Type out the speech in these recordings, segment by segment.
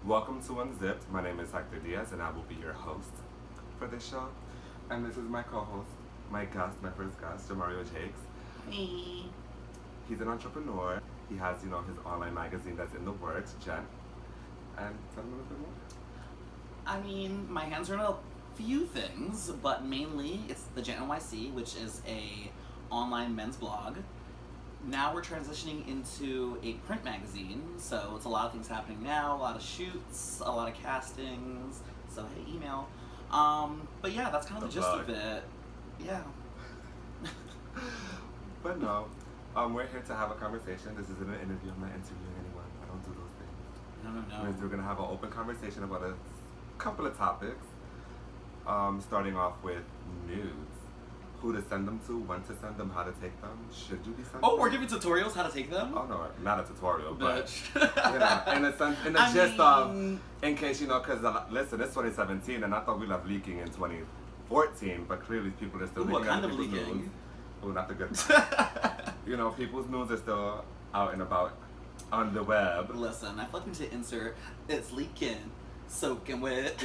Welcome to Unzipped. My name is Hector Diaz, and I will be your host for this show. And this is my co-host, my guest, my first guest, Jamario Jakes. Hey. He's an entrepreneur. He has, his online magazine that's in the works, Jen. And tell him a little bit more. I mean, my hands are in a few things, but mainly it's the Jen NYC, which is a online men's blog. Now we're transitioning into a print magazine, so it's a lot of things happening now, a lot of shoots, a lot of castings, so hey, email. But yeah, that's kind of the gist of it. Yeah. But no, we're here to have a conversation. This isn't an interview. I'm not interviewing anyone. I don't do those things. No. We're going to have an open conversation about a couple of topics, starting off with nudes. Who to send them to, when to send them, how to take them, should you be sending them? Oh, we're giving tutorials how to take them? Oh no, not a tutorial, but Bitch. in the sense, in the gist of, in case because listen, it's 2017 and I thought we left leaking in 2014, but clearly people are still Ooh, leaking. what kind out of people's leaking? News. Oh, not the good. People's news are still out and about on the web. Listen, I feel like we need to insert, it's leaking, soaking wet.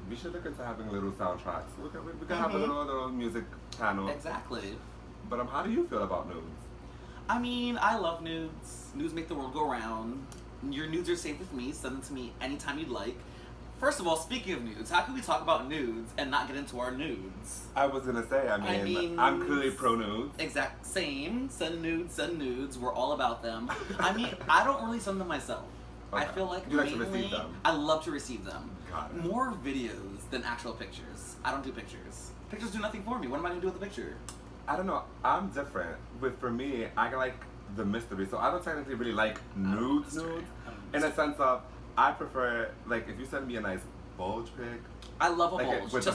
We should look into having little soundtracks. We can have a little music channel. Exactly. But how do you feel about nudes? I mean, I love nudes. Nudes make the world go round. Your nudes are safe with me. Send them to me anytime you'd like. First of all, speaking of nudes, how can we talk about nudes and not get into our nudes? I was gonna say, I mean I'm clearly pro nudes. Exact same. Send nudes. We're all about them. I mean, I don't really send them myself. Okay. I feel like you like mainly, to receive them. I love to receive them. Got it. More videos than actual pictures. I don't do pictures. Pictures do nothing for me. What am I gonna do with a picture? I don't know. I'm different. For me, I like the mystery. So I don't technically really like nudes. In a sense of, I prefer, like, if you send me a nice bulge pic. I love a like bulge.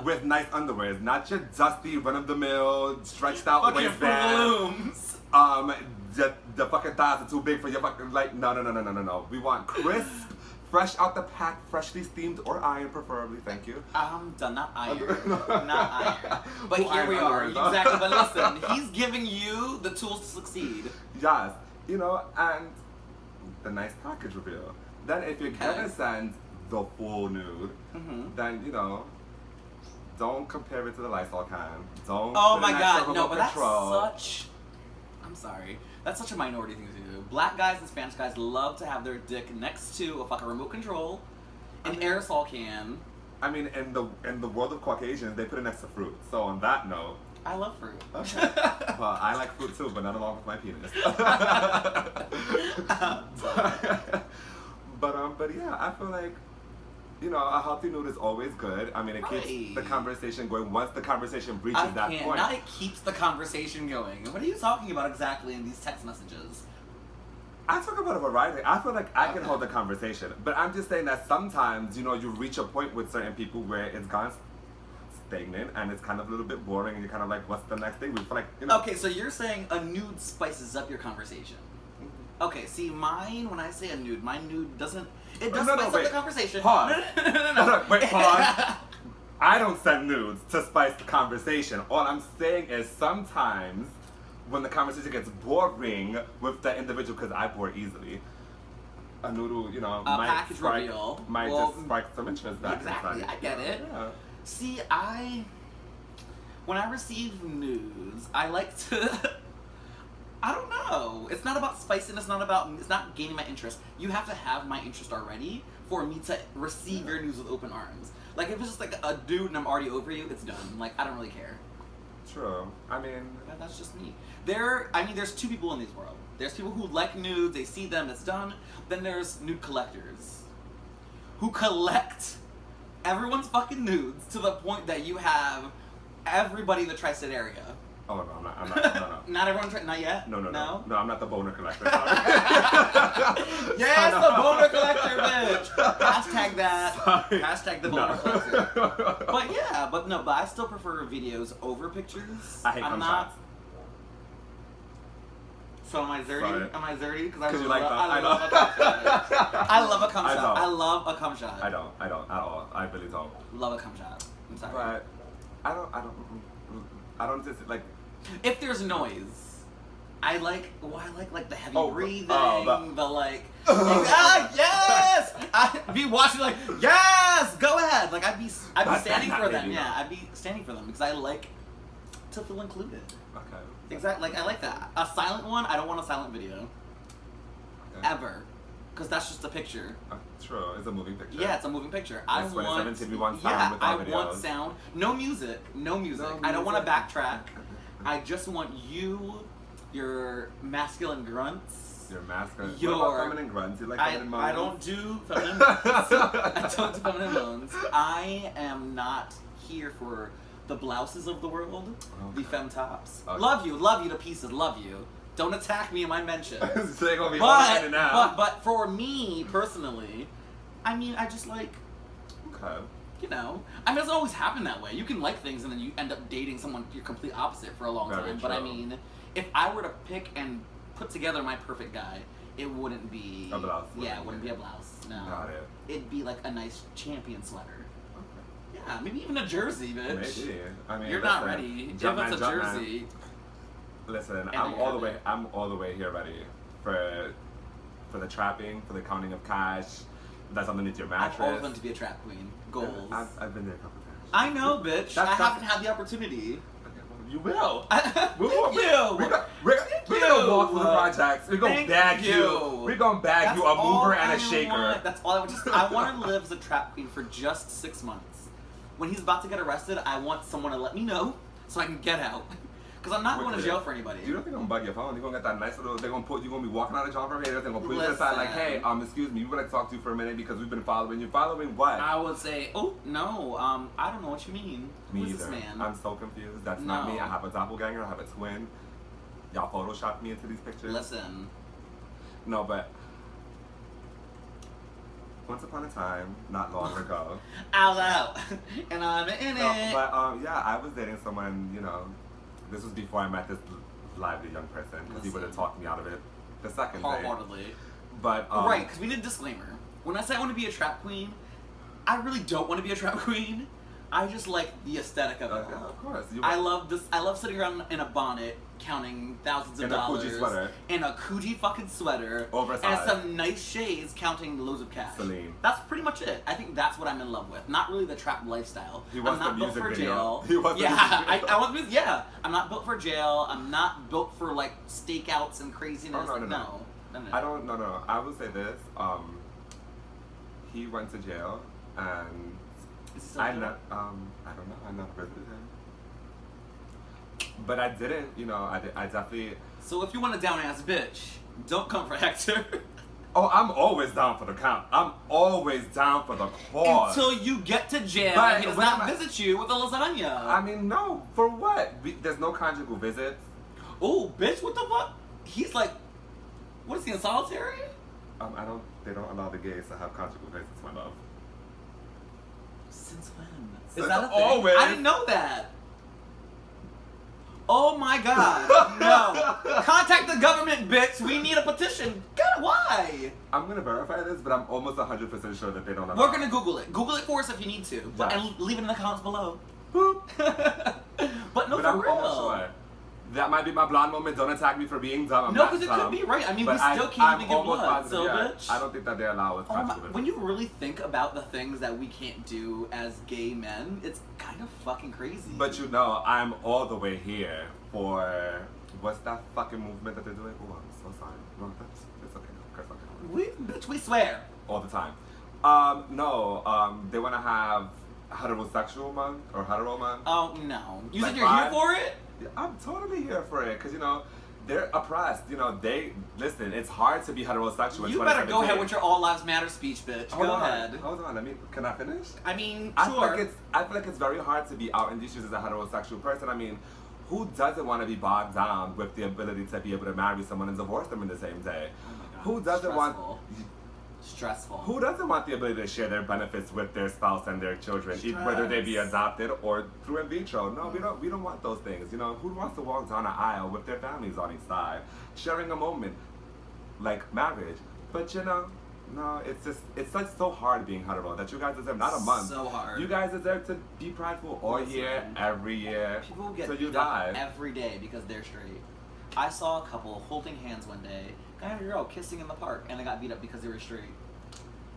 with nice underwear, not your dusty, run-of-the-mill, stretched out fucking waistband. The fucking thighs are too big for your fucking, like, no. We want crisp, fresh out the pack, freshly steamed or ironed, preferably. Thank you. Done, not iron. Not iron. But Who here we are. irons are? Exactly. But listen, he's giving you the tools to succeed. Yes. And the nice package reveal. Then if you're gonna send the full nude, then, don't compare it to the Lysol can. Don't Oh put my in that god, circle no, of but control. that's such... I'm sorry. That's such a minority thing to do. Black guys and Spanish guys love to have their dick next to a fucking remote control, an aerosol can. I mean, in the world of Caucasians, they put it next to fruit. So on that note... I love fruit. Okay. Well, I like fruit too, but not along with my penis. But yeah, I feel like, a healthy nude is always good. I mean, it keeps the conversation going. Once the conversation reaches that point. Not it keeps the conversation going. What are you talking about exactly in these text messages? I talk about a variety. I feel like I can hold the conversation. But I'm just saying that sometimes, you reach a point with certain people where it's gone stagnant and it's kind of a little bit boring and you're kind of like, what's the next thing? We feel like, Okay, so you're saying a nude spices up your conversation. Okay, see, when I say a nude, my nude doesn't... It does spice up the conversation. Pause. No. Wait, pause. I don't send nudes to spice the conversation. All I'm saying is sometimes when the conversation gets boring with the individual, because I bore easily, a noodle, might just spark some interest back exactly, inside. I get it. Yeah. See, when I receive nudes, I like to... I don't know. It's not about spicing. It's not gaining my interest. You have to have my interest already for me to receive your news with open arms. Like, if it's just like a dude and I'm already over you, it's done. Like, I don't really care. True. I mean... Yeah, that's just me. There's two people in this world. There's people who like nudes, they see them, it's done. Then there's nude collectors who collect everyone's fucking nudes to the point that you have everybody in the tri-state area. Oh, no, I'm not, no. Not everyone, not yet? No, I'm not the boner collector. Yes, the boner collector, bitch! Hashtag that. Sorry. Hashtag the boner collector. But I still prefer videos over pictures. I hate cum shots. So am I zerty? Sorry. Am I zerty? Because you like that. I love a cum shot. I love a cum shot. I don't at all. I really don't. Love a cum shot. I'm sorry. But I don't just like... If there's noise, I like the heavy breathing, the like, yes! I'd be watching like, yes, go ahead. Like I'd be standing for them. Yeah, I'd be standing for them because I like to feel included. Okay. Exactly. Like I like that. A silent one. I don't want a silent video. Okay. Ever. Because that's just a picture. True, it's a moving picture. Yeah, it's a moving picture. That's 2017, we want sound with our videos. Want sound. No music. No music. I don't want to backtrack. I just want you, your masculine grunts. Your masculine. Your what about feminine grunts? You like feminine moans? I don't do feminine moans. I don't do feminine moans. I am not here for the blouses of the world, the femtops. Okay. Love you to pieces. Love you. Don't attack me in my mentions. So they're gonna be all in and out. But for me personally, I mean, I just like, okay. you know, I mean, it doesn't always happen that way. You can like things and then you end up dating someone you're complete opposite for a long Very time. true. But I mean, if I were to pick and put together my perfect guy, it wouldn't be a blouse. Yeah, it wouldn't be a blouse. No. Got it. It'd be like a nice champion sweater. Okay. Yeah, maybe even a jersey, bitch. Maybe. I mean, you're not ready. Give us a jersey. Listen, I'm all the way here ready for the trapping, for the counting of cash. That's underneath your mattress. I've always wanted to be a trap queen. Goals. I've been there a couple times. I know, bitch. I haven't had the opportunity. You will. Thank you. We're gonna walk through the projects. We're gonna bag you. We're gonna bag you a mover and a shaker. That's all I want. I want to live as a trap queen for just 6 months. When he's about to get arrested, I want someone to let me know so I can get out. Because I'm not going to jail for anybody. You don't think I'm gonna bug your phone? You're gonna get that nice little. You're gonna be walking out of John Vermeer. They're gonna put you to the side like, hey, excuse me, we would like to talk to you for a minute because we've been following you. Following what? I would say, oh no, I don't know what you mean. Me Who's either. this man? I'm so confused. That's not me. I have a doppelganger. I have a twin. Y'all photoshopped me into these pictures. Listen. No, but once upon a time, not long ago, I was out, and I'm in it. But yeah, I was dating someone. You know, this was before I met this lively young person because he would have talked me out of it the second day. Wholeheartedly. But right, because we need a disclaimer. When I say I want to be a trap queen, I really don't want to be a trap queen. I just like the aesthetic of it. Of course. I love this. I love sitting around in a bonnet, counting thousands of dollars. In a Coogee sweater. In a Coogee fucking sweater. Oversized. And some nice shades, counting loads of cash. Celine. That's pretty much it. I think that's what I'm in love with. Not really the trap lifestyle. He wants I'm not the built music for video. jail. He wants yeah, the music video. I want music. Yeah, I'm not built for jail. I'm not built for like stakeouts and craziness. Oh, no. I don't. No. I will say this. He went to jail and. I don't know. I never visited him, but I didn't. You know, I definitely. So if you want a down ass bitch, don't come for Hector. Oh, I'm always down for the count. I'm always down for the cause. Until you get to jail But and he does not visit you with a lasagna. I mean, no. For what? There's no conjugal visits. Oh, bitch! What the fuck? He's like, what is he in solitary? They don't allow the gays to have conjugal visits, my love. Since when? Since Is that a thing? always. I didn't know that. Oh my god. No. Contact the government, bitch. We need a petition. God, why? I'm going to verify this, but I'm almost 100% sure that they don't allow. We're going to Google it. Google it for us if you need to. But, and leave it in the comments below. Boop. But no, but for I'm real. almost sure. That might be my blonde moment. Don't attack me for being dumb. No, because it could be right. I mean, we still can't even give blood, so bitch. I don't think that they allow us. When you really think about the things that we can't do as gay men, it's kind of fucking crazy. But you know, I'm all the way here for what's that fucking movement that they're doing? Oh, I'm so sorry. No, it's okay. Curse, okay. We swear all the time. They want to have heterosexual month or hetero month. Oh no! You like said you're here for it? I'm totally here for it because, you know, they're oppressed. You know, listen, it's hard to be heterosexual. You better go ahead with your All Lives Matter speech, bitch. Go ahead. Hold on. Can I finish? I mean, I sure. feel like it's very hard to be out in these shoes as a heterosexual person. I mean, who doesn't want to be bogged down with the ability to be able to marry someone and divorce them in the same day? Oh my God. Who doesn't want... Stressful. Who doesn't want the ability to share their benefits with their spouse and their children, whether they be adopted or through in vitro? No, we don't want those things. You know, who wants to walk down an aisle with their families on each side, sharing a moment like marriage? But you know, no, it's so hard being hetero that you guys deserve not a month. So hard. You guys deserve to be prideful all year, every year. People get till you beat up die every day because they're straight. I saw a couple holding hands one day, guy and girl kissing in the park, and they got beat up because they were straight.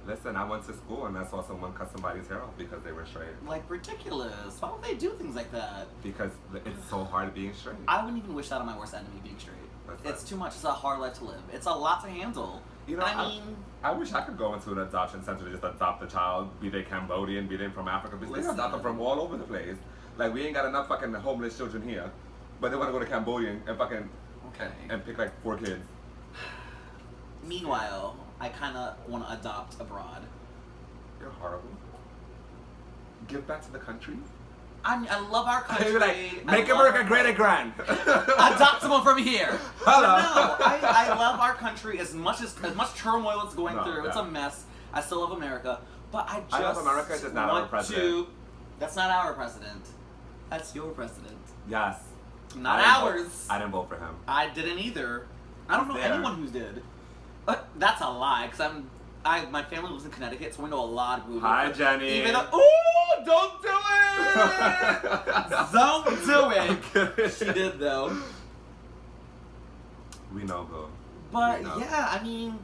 Listen, I went to school and I saw someone cut somebody's hair off because they were straight. Like, ridiculous. Why would they do things like that? Because it's so hard being straight. I wouldn't even wish that on my worst enemy, being straight. It's too much. It's a hard life to live. It's a lot to handle. You know, I wish I could go into an adoption center to just adopt a child, be they Cambodian, be they from Africa, because they adopt them from all over the place. Like, we ain't got enough fucking homeless children here, but they want to go to Cambodian and fucking and pick like 4 kids. Meanwhile, I kind of want to adopt abroad. You're horrible. Give back to the country. I love our country. Like, make America great again. Adopt someone from here. Hello. No, I love our country as much turmoil it's going through. Yeah. It's a mess. I still love America, but I love America. It's just not our president. That's not our president. That's your president. Yes. Not ours. I didn't vote for him. I didn't either. I don't know anyone who did. But that's a lie, because my family lives in Connecticut, so we know a lot of people. Hi, Jenny. Ooh, don't do it! Don't do it! She did, though. We know, boo. But, yeah, I mean,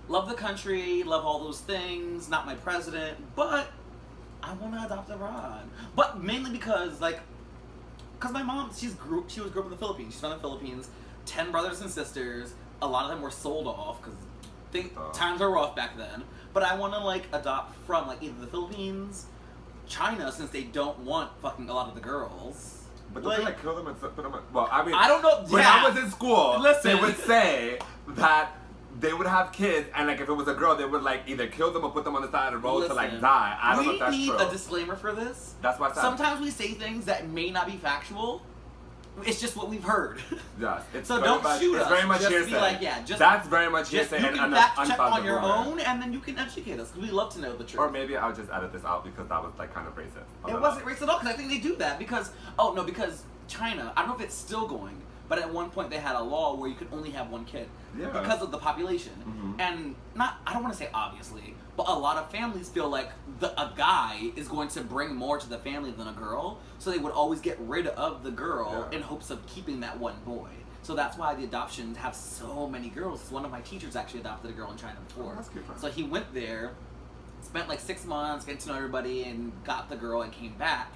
love the country, love all those things, not my president, but I want to adopt abroad. But mainly because my mom, she grew up in the Philippines. She's from the Philippines, 10 brothers and sisters. A lot of them were sold off because times were rough back then. But I want to adopt from either the Philippines, China, since they don't want fucking a lot of the girls. But don't they kill them and put them? Well, I mean, I don't know. When I was in school, Listen. they would say that they would have kids, and if it was a girl, they would either kill them or put them on the side of the road to die. I don't know if that's true. We need a disclaimer for this. That's why sometimes we say things that may not be factual. It's just what we've heard. Yes. It's so don't shoot us. It's very much just hearsay. Be that's very much hearsay. You can fact check on your own, and then you can educate us, because we love to know the truth. Or maybe I'll just edit this out because that was kind of racist. It wasn't racist at all, because I think they do that because China, I don't know if it's still going, but at one point they had a law where you could only have 1 kid because of the population. Mm-hmm. And I don't want to say obviously, but a lot of families feel like a guy is going to bring more to the family than a girl, so they would always get rid of the girl in hopes of keeping that 1 boy. So that's why the adoptions have so many girls. One of my teachers actually adopted a girl in China before. Oh, that's good. So he went there, spent 6 months getting to know everybody, and got the girl and came back.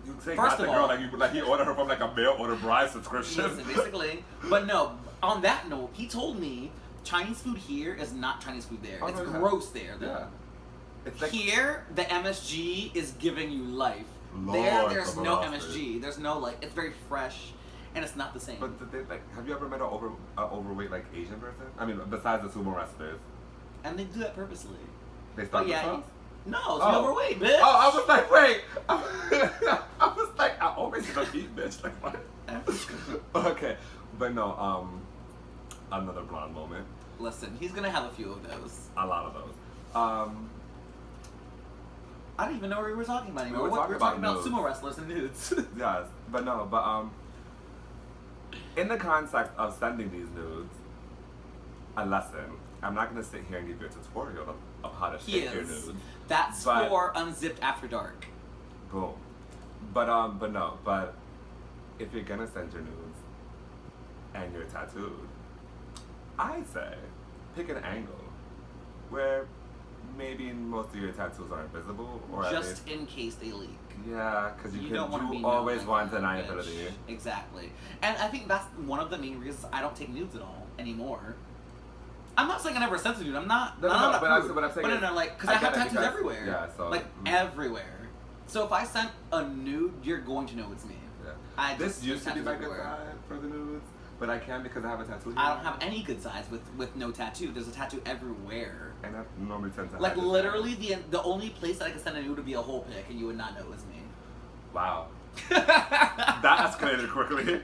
You say got the girl he ordered her from a mail order bride subscription. Listen, basically. But no, on that note, he told me Chinese food here is not Chinese food there. It's gross there, though. Yeah. It's here, the MSG is giving you life. Lord, there's no MSG. There's no it's very fresh, and it's not the same. But have you ever met an overweight Asian person? I mean, besides the sumo wrestlers. And they do that purposely. They start themselves? No, it's overweight, bitch. Oh, I was like, wait. I was like, I always eat, bitch. Like, what? Okay, but no, another blonde moment. Listen, he's gonna have a few of those. A lot of those. I don't even know what we were talking about anymore. We were talking about sumo wrestlers and nudes. Yes, but in the context of sending these nudes, a lesson. I'm not gonna sit here and give you a tutorial of how to take your nudes. That's for Unzipped After Dark. Boom. But if you're gonna send your nudes and you're tattooed, I say pick an angle where maybe most of your tattoos are invisible, or just in case they leak. Yeah, because you don't want to be always want deniability. Exactly, and I think that's one of the main reasons I don't take nudes at all anymore. I'm not saying I never sent a nude. I'm not. But I'm saying, because I have tattoos everywhere. Yeah, so everywhere. So if I sent a nude, you're going to know it's me. Yeah. This used to be my good side for the nudes, but I can't because I have a tattoo here. I don't have any good sides with no tattoo. There's a tattoo everywhere. And I normally tend to literally the only place that I could send a nude would be a whole pic, and you would not know it was me. Wow. That escalated quickly.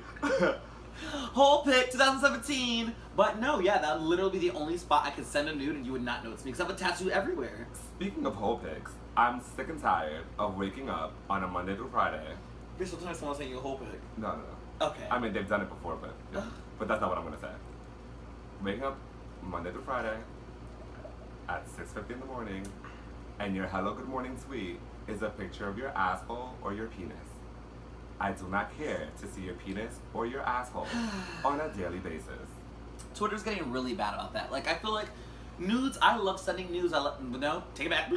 Whole pic 2017. But no, that would literally be the only spot I could send a nude and you would not know it's me because I have a tattoo everywhere. Speaking of whole pics, I'm sick and tired of waking up on a Monday through Friday. You're still telling someone sending you a whole pic? No. Okay. I mean, they've done it before, but that's not what I'm gonna say. Waking up Monday through Friday at 6:50 in the morning, and your hello good morning tweet is a picture of your asshole or your penis. I do not care to see your penis or your asshole on a daily basis. Twitter's getting really bad about that. Like, I feel like nudes, I love sending nudes. No, take it back.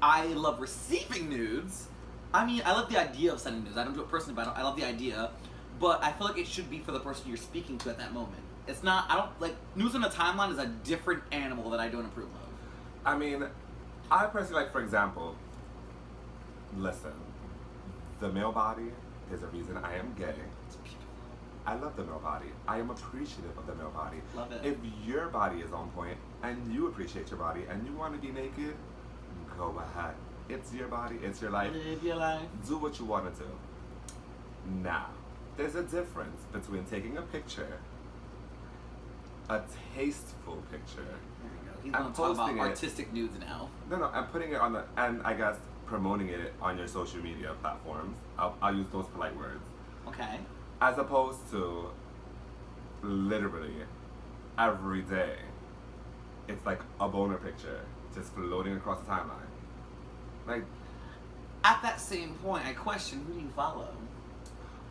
I love receiving nudes. I mean, I love the idea of sending nudes. I don't do it personally, but I love the idea. But I feel like it should be for the person you're speaking to at that moment. It's not, I don't, like, news on a timeline is a different animal that I don't approve of. I mean, I personally, like, for example, listen, the male body is a reason I am gay. It's beautiful. I love the male body. I am appreciative of the male body. Love it. If your body is on point and you appreciate your body and you want to be naked, go ahead. It's your body, it's your life. Live your life. Do what you want to do. Now, there's a difference between taking a picture, a tasteful picture. There you go. He's I'm going to talk about posting it. artistic nudes now. No, I'm putting it on the, and I guess promoting it on your social media platforms. I'll use those polite words. Okay. As opposed to literally every day, it's like a boner picture just floating across the timeline. Like, At that same point, I question, who do you follow?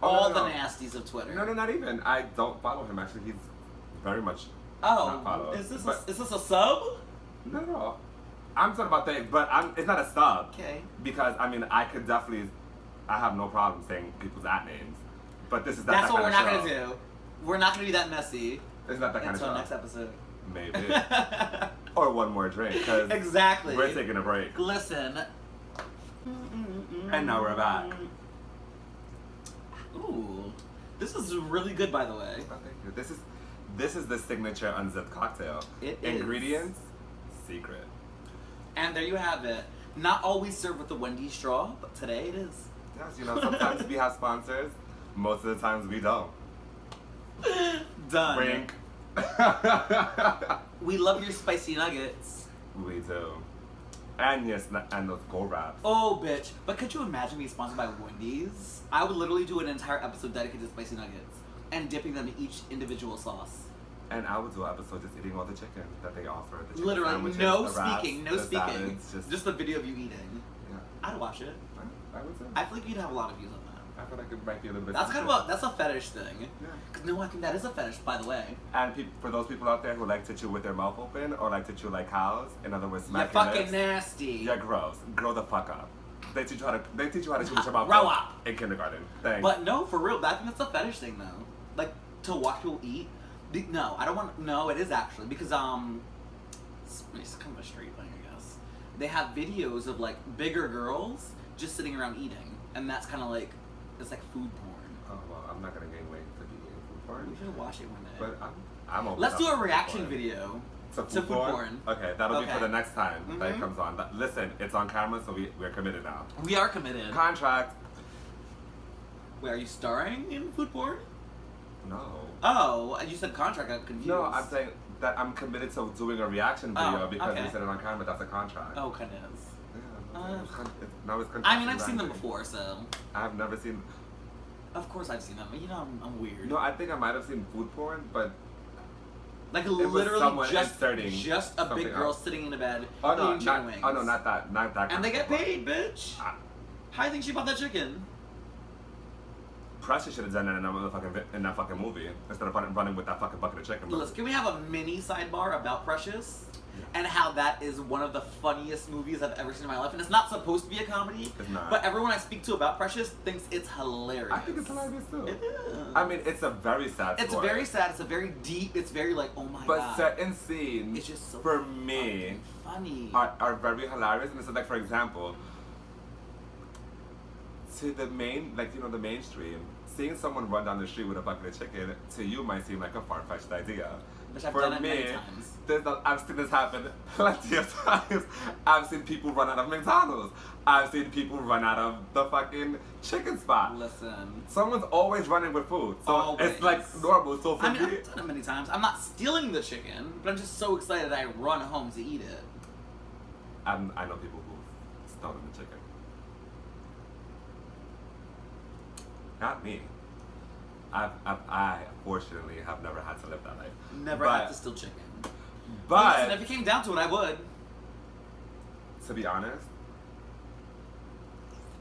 Oh, All no. the nasties of Twitter. no, not even. I don't follow him. Actually, he's very much Oh, not followed. is this But- a sub? No. I'm talking about things, but it's not a sub. Okay. Because I mean, I have no problem saying people's names, but this is not That's that what we're kind not of gonna do. We're not gonna be that messy It's not that kind until of show. next episode. Maybe. Or one more drink, because Exactly. we're taking a break. Listen. And now we're back. Ooh, this is really good, by the way. Oh, thank you. This is the signature unzipped cocktail. It is. Ingredients, secret. And there you have it. Not always served with the Wendy's straw, but today it is. Yes, sometimes we have sponsors. Most of the times we don't. Done. Wink. We love your spicy nuggets. We do. And yes, and those gold wraps. Oh, bitch. But could you imagine being sponsored by Wendy's? I would literally do an entire episode dedicated to spicy nuggets and dipping them in each individual sauce. And I would do an episode just eating all the chicken that they offer. The chicken Literally, sandwiches, no the wraps, speaking, no the speaking. salads, Just the video of you eating. yeah. I'd watch it. I would too. I feel like you'd have a lot of views on that. I feel like it might be a little bit. That's kind of that's a fetish thing. Yeah. 'Cause no, I think that is a fetish, by the way. And for those people out there who like to chew with their mouth open or like to chew like cows, in other words, You're smack your fucking lips, nasty. you're gross. Grow the fuck up. They teach you how to chew with your mouth Grow open up. in kindergarten. Thanks. But no, for real, I think that's a fetish thing though. Like to watch people eat. No, I don't want. No, it is actually because it's kind of a straight thing, I guess. They have videos of like bigger girls just sitting around eating, and that's kind of like it's like food porn. Oh well, I'm not gonna gain weight to be eating food porn. We should watch it one day. But I'm open Let's up do to a food reaction porn. video. To To food porn. Okay, that'll be Okay. for the next time that it Mhm. comes on. Listen, it's on camera, so we're committed now. We are committed. Contract. Wait, are you starring in food porn? No. Oh, you said contract. I'm confused. No, I'm saying that I'm committed to doing a reaction video Oh, because okay. we said it on camera. That's a contract. Oh, kind of is. Yeah, now it's I mean, I've seen them contractually before, so I've never seen. of course I've seen them. You know, I'm weird. No, I think I might have seen food porn, but Like was literally someone just inserting a big something girl else. sitting in a bed oh no, eating chicken not wings. oh no, not that kind And they of get stuff. paid, bitch. Ah. How do you think she bought that chicken? Precious should have done that in that fucking movie instead of running with that fucking bucket of chicken. Listen, can we have a mini sidebar about Precious? And how that is one of the funniest movies I've ever seen in my life. And it's not supposed to be a comedy. It's not. But everyone I speak to about Precious thinks it's hilarious. I think it's hilarious too. It is. I mean, it's a very sad It's story. very sad. It's a very deep. It's very like, oh my But god. certain scenes, It's just so for me, fucking funny. are very hilarious. And it's like, for example, to the mainstream, seeing someone run down the street with a bucket of chicken to you might seem like a far-fetched idea. Which I've For done it me, many times. I've seen this happen plenty of times. I've seen people run out of McDonald's. I've seen people run out of the fucking chicken spot. Listen. Someone's always running with food, so Always. it's like normal. So for I mean, me, I've done it many times. I'm not stealing the chicken, but I'm just so excited I run home to eat it. I know people who've stolen the chicken. Not me. I fortunately have never had to live that life. Never But- had to steal chicken. But Listen, if it came down to it, I would. to be honest,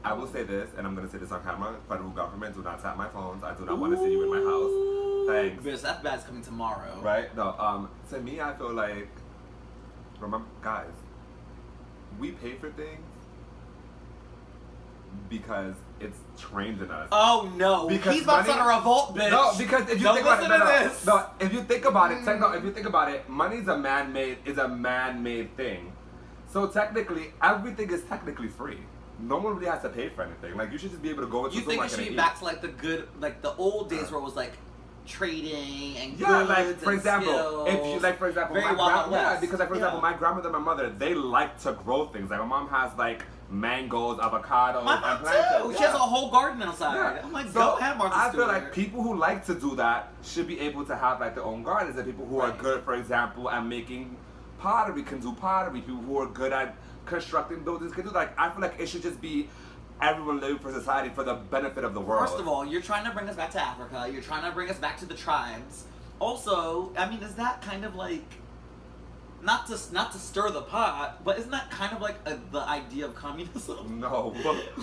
I will say this, and I'm gonna say this on camera. Federal government, do not tap my phones. I do not want to see you in my house. Thanks. Bitch, that bad's coming tomorrow. Right? No. To me, I feel like, remember, guys, we pay for things because it's trained in us. Oh no! Because he's about to start a revolt, bitch. No, because if you Don't think about it, listen to this. no, if you think about it, if you think about it, money's a man-made thing. So technically, everything is technically free. No one really has to pay for anything. Like, you should just be able to go into You think it supermarket should and be eat. back to like the good, like the old days where it was like trading and Yeah, goods like for and example, skills. if you like for example, Very my Wild yeah, West. because like for example, my grandmother and my mother, they like to grow things. Like my mom has like mangoes, avocados, My and mom plantains. too. She has a whole garden outside. Yeah. I'm like, So, go ahead, Martha I feel Stewart. like people who like to do that should be able to have like their own gardens. And people who are Right. good, for example, at making pottery can do pottery. People who are good at constructing buildings can do that. Like, I feel like it should just be everyone living for society for the benefit of the world. First of all, you're trying to bring us back to Africa. You're trying to bring us back to the tribes. Also, I mean, is that kind of like not to stir the pot, but isn't that kind of like the idea of communism? No.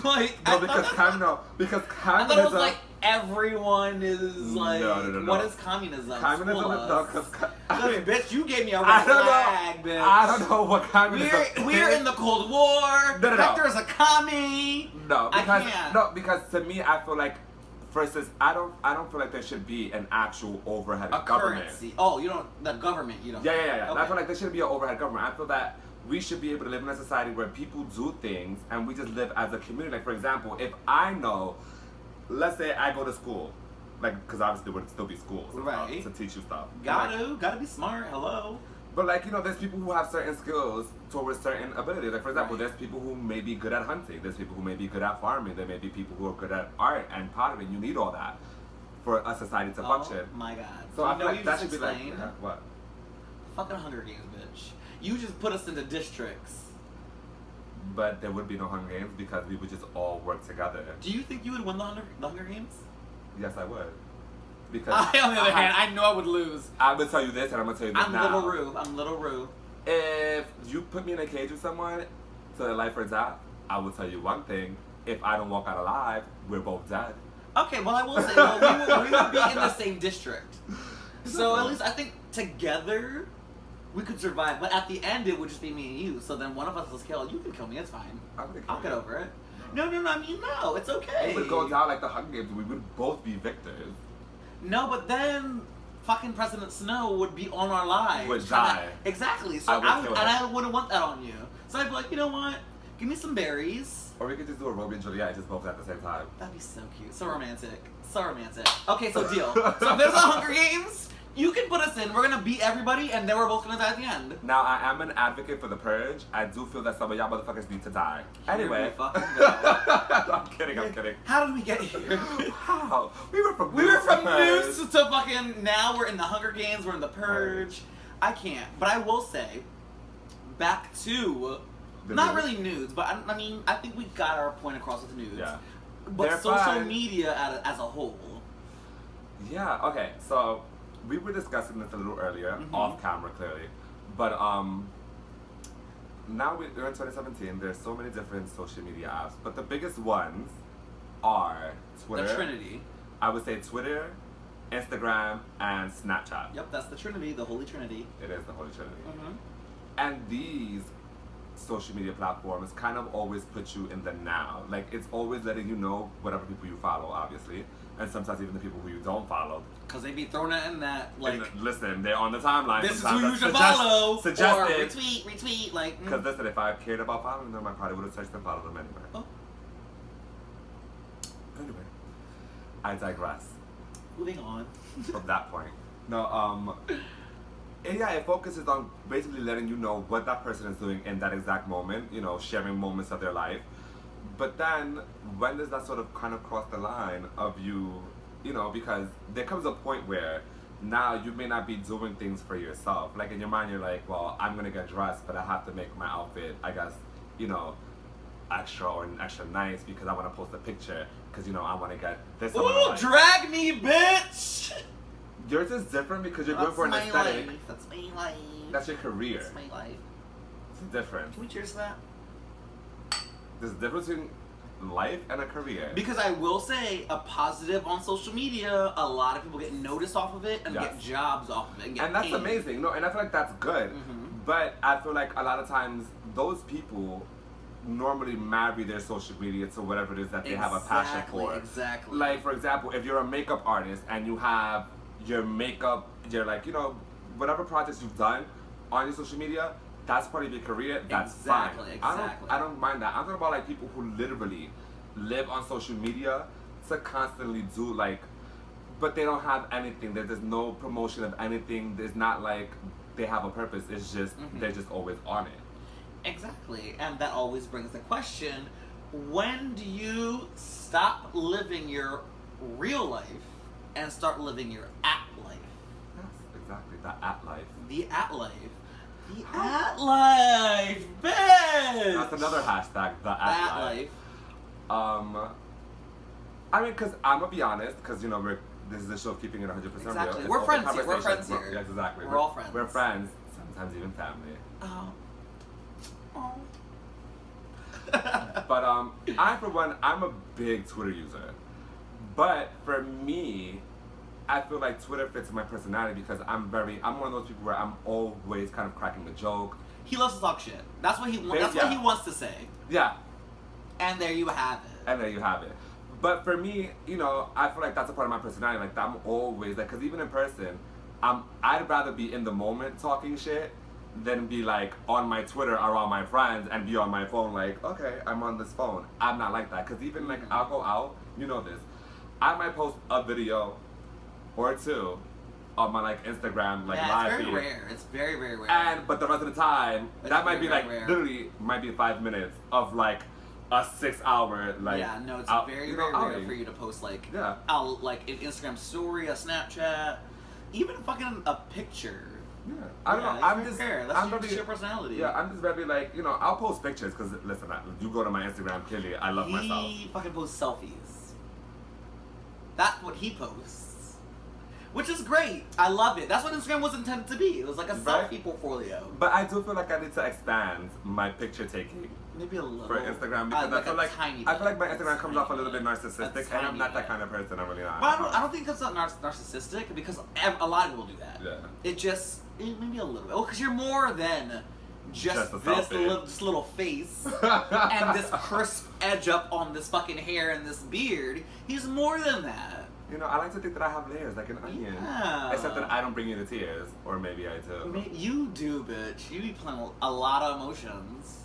Like, No, I because thought because I thought it was communism. like everyone is like, No. what is communism? Communism School is no, us. because Bitch, you gave me a I red don't flag, know. bitch. I don't know what communism. We're in the Cold War. No. Hector's a commie. No, I because can't. because to me, I feel like, for instance, I don't feel like there should be an actual overhead A government. currency. Oh, you don't. The government. You don't. Yeah. Okay. I feel like there shouldn't be an overhead government. I feel that we should be able to live in a society where people do things and we just live as a community. Like, for example, if I know, let's say I go to school, like, because obviously there would still be schools and stuff Right. to teach you stuff. Gotta be smart. Hello. But like, there's people who have certain skills towards certain abilities. Like, for example, Right. there's people who may be good at hunting. There's people who may be good at farming. There may be people who are good at art and pottery. You need all that for a society to function. Oh my God. So you I feel know like you that just should be like, explained? what? Fucking Hunger Games, bitch. You just put us into districts. But there would be no Hunger Games because we would just all work together. Do you think you would win the Hunger Games? Yes, I would. Because I, on the other hand, I know I would lose. I'm gonna tell you this, and I'm gonna tell you this I'm now. Little Rue. If you put me in a cage with someone to life or death, I will tell you one thing. If I don't walk out alive, we're both dead. Okay, well I will say, well, we would be in the same district. So at least I think together we could survive. But at the end it would just be me and you. So then one of us is killed. You can kill me, it's fine. I'll get over it. No, I mean, no, it's okay. It would go down like the Hunger Games. We would both be victors. No, but then fucking President Snow would be on our lives. Would die. Exactly. So I would kill him. and I wouldn't want that on you. So I'd be like, you know what? Give me some berries. Or we could just do a Romeo and Juliet, just both at the same time. That'd be so cute. So romantic. So romantic. Okay, so deal. So if there's a Hunger Games, you can put us in. We're gonna beat everybody, and then we're both gonna die at the end. Now, I am an advocate for the purge. I do feel that some of y'all motherfuckers need to die. Anyway. Here we fucking go. I'm kidding. How did we get here? How? We were from News Purge. to fucking now we're in the Hunger Games, we're in the Purge. I can't. But I will say, back to The not nudes. really nudes, but I mean I think we got our point across with nudes. Yeah. But They're social fine. media as a whole. Yeah, okay, so we were discussing this a little earlier, off camera clearly. But now we're in 2017, there's so many different social media apps, but the biggest ones are Twitter. The Trinity. I would say Twitter, Instagram, and Snapchat. Yep, that's the Trinity, the Holy Trinity. It is the Holy Trinity. Mm-hmm. And these social media platforms kind of always put you in the now. Like, it's always letting you know whatever people you follow, obviously. And sometimes even the people who you don't follow. Because they be throwing it in that, like, And listen, they're on the timeline. this is who Sometimes you should that's follow. Or Suggested. retweet, like. Because listen, if I cared about following them, I probably would have searched and followed them anyway. Oh. Anyway, I digress Moving on. from that point. No, and yeah, it focuses on basically letting you know what that person is doing in that exact moment, sharing moments of their life. But then, when does that sort of kind of cross the line of you, because there comes a point where now you may not be doing things for yourself. Like, in your mind, you're like, well, I'm going to get dressed, but I have to make my outfit, I guess, extra nice because I want to post a picture because, I want to get this. Ooh, drag me, bitch! Yours is different because you're going for an aesthetic. That's my life. That's your career. That's my life. It's different. Can we cheers to that? There's a difference between life and a career. Because I will say, a positive on social media, a lot of people get noticed off of it and Yes. get jobs off of it. And that's paid. amazing. No, and I feel like that's good. But I feel like a lot of times those people normally marry their social media to whatever it is that they have a passion for. Exactly. Like, for example, if you're a makeup artist and you have your makeup, you're like, you know, whatever projects you've done on your social media, that's part of your career, that's fine. Exactly. I don't mind that. I'm talking about like people who literally live on social media to constantly do like, but they don't have anything. There's no promotion of anything. There's not like they have a purpose. It's just, they're just always on it. Exactly, and that always brings the question, when do you stop living your real life and start living your app life? Yes, exactly, the app life. The app life. The app life, bitch! That's another hashtag, the app life. I mean, because I'm going to be honest, because, you know, this is a show of keeping it 100% Exactly, real. we're It's friends open here, we're friends conversation. here. Yes, exactly. We're all friends. We're friends, sometimes even family. Oh. But I, for one, I'm a big Twitter user. But for me, I feel like Twitter fits my personality because I'm one of those people where I'm always kind of cracking a joke. He loves to talk shit. That's what he wants. That's what he wants to say. Yeah. And there you have it. And there you have it. But for me, you know, I feel like that's a part of my personality. Like, I'm always, like, because even in person, I'd rather be in the moment talking shit than be, like, on my Twitter around my friends and be on my phone, like, okay, I'm on this phone. I'm not like that. Because even, like, I'll go out, you know this. I might post a video or two on my, like, Instagram, like, live it's feed. very rare. It's very, very rare. But the rest of the time, It's that might be, very, like, very rare. literally, might be 5 minutes of, like, a 6 hour, like... Yeah, no, it's very, you very know, rare outing. for you to post, like, Yeah. like an Instagram story, a Snapchat, even fucking a picture. Yeah. I don't know. I'm just... fair. I'm That's very, your personality. Yeah, I'm just very, like, you know, I'll post pictures, because, listen, you go to my Instagram, clearly, I love myself. He fucking posts selfies. That's what he posts. Which is great. I love it. That's what Instagram was intended to be. It was like a selfie portfolio. But I do feel like I need to expand my picture taking. Maybe a little. For Instagram, because I feel like my Instagram comes off a little bit narcissistic, and I'm not that kind of person. I'm really not. But I don't think it's not narcissistic, because a lot of people do that. Yeah. Maybe a little bit. Oh, because you're more than just a this selfie. little face and this crisp edge up on this fucking hair and this beard. He's more than that. You know, I like to think that I have layers, like an onion. Yeah. Except that I don't bring you to tears, or maybe I do. Maybe you do, bitch. You be playing a lot of emotions.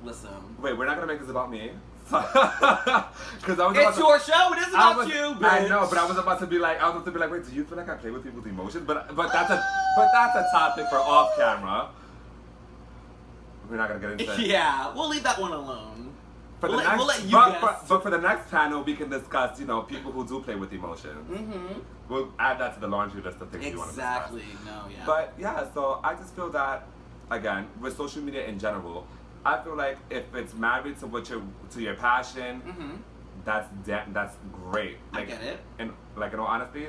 Listen. Wait, we're not gonna make this about me. Because I was. It's your show. It is about you, bitch. I know, but I was about to be like, wait, do you feel like I play with people's emotions? But that's a topic for off camera. We're not gonna get into it. Yeah, we'll leave that one alone. We'll let you guess. But for the next panel, we can discuss, you know, people who do play with emotions. Mm-hmm. We'll add that to the laundry list of things we want to discuss. Exactly. No, yeah. But yeah, so I just feel that, again, with social media in general, I feel like if it's married to your passion, that's great. Like, I get it. And like, in all honesty,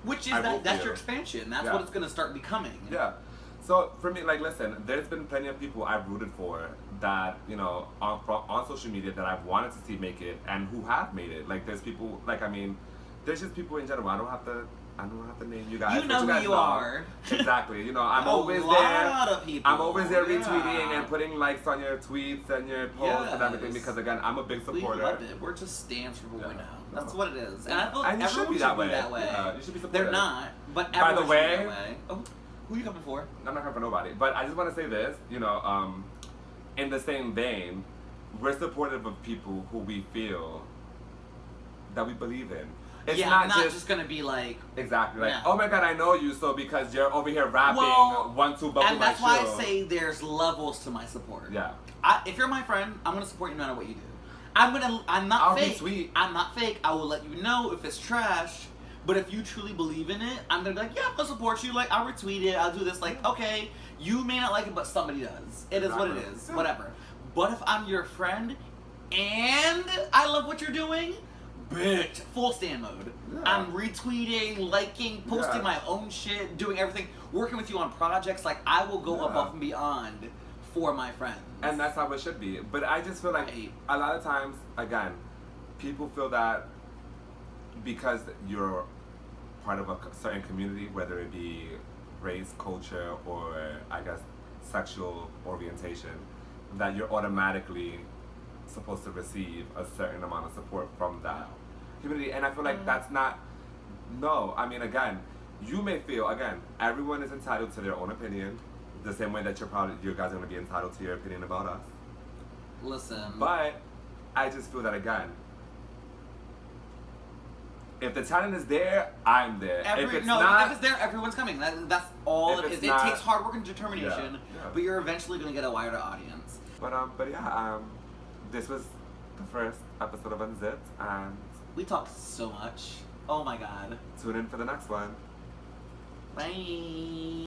which is that's your expansion. That's what it's gonna start becoming. Yeah. So for me, like, listen, there's been plenty of people I've rooted for that, you know, on social media that I've wanted to see make it and who have made it. Like, there's people, like, I mean, there's just people in general. I don't have to name you guys. You know who you are. Exactly. You know, I'm always there. A lot of people. I'm always there retweeting and putting likes on your tweets and your posts and everything because, again, I'm a big supporter. We love it. We're just stands for what we know. That's what it is. And I feel and you should be that way. Yeah, you should be supportive. They're not, but by the way, should be that way. Oh, who are you coming for? I'm not coming for nobody. But I just want to say this, you know, in the same vein, we're supportive of people who we feel that we believe in. It's not just gonna be like exactly like, oh my god, I know you, so because you're over here rapping 1-2 buckle my shoe. And that's why I say there's levels to my support. Yeah. If you're my friend, I'm gonna support you no matter what you do. I'm not I'll fake. Be sweet. I'm not fake. I will let you know if it's trash. But if you truly believe in it, I'm gonna be like, yeah, I'll support you. Like, I'll retweet it. I'll do this. Like, okay, you may not like it, but somebody does. It is what it is. Yeah. Whatever. But if I'm your friend and I love what you're doing, bitch, full stand mode. Yeah. I'm retweeting, liking, posting my own shit, doing everything, working with you on projects. Like, I will go above and beyond for my friends. And that's how it should be. But I just feel like Right. a lot of times, again, people feel that because you're part of a certain community, whether it be race, culture, or I guess sexual orientation, that you're automatically supposed to receive a certain amount of support from that community. And I feel like that's not, no. I mean, again, you may feel, again, everyone is entitled to their own opinion, the same way that you guys are going to be entitled to your opinion about us. Listen. But I just feel that, again, if the talent is there, I'm there. If it's not, if it's there, everyone's coming. That's all If it is. it's It not- takes hard work and determination, Yeah. but you're eventually going to get a wider audience. but yeah, this was the first episode of Unzipped, and We talked so much. Oh my god. tune in for the next one. Bye.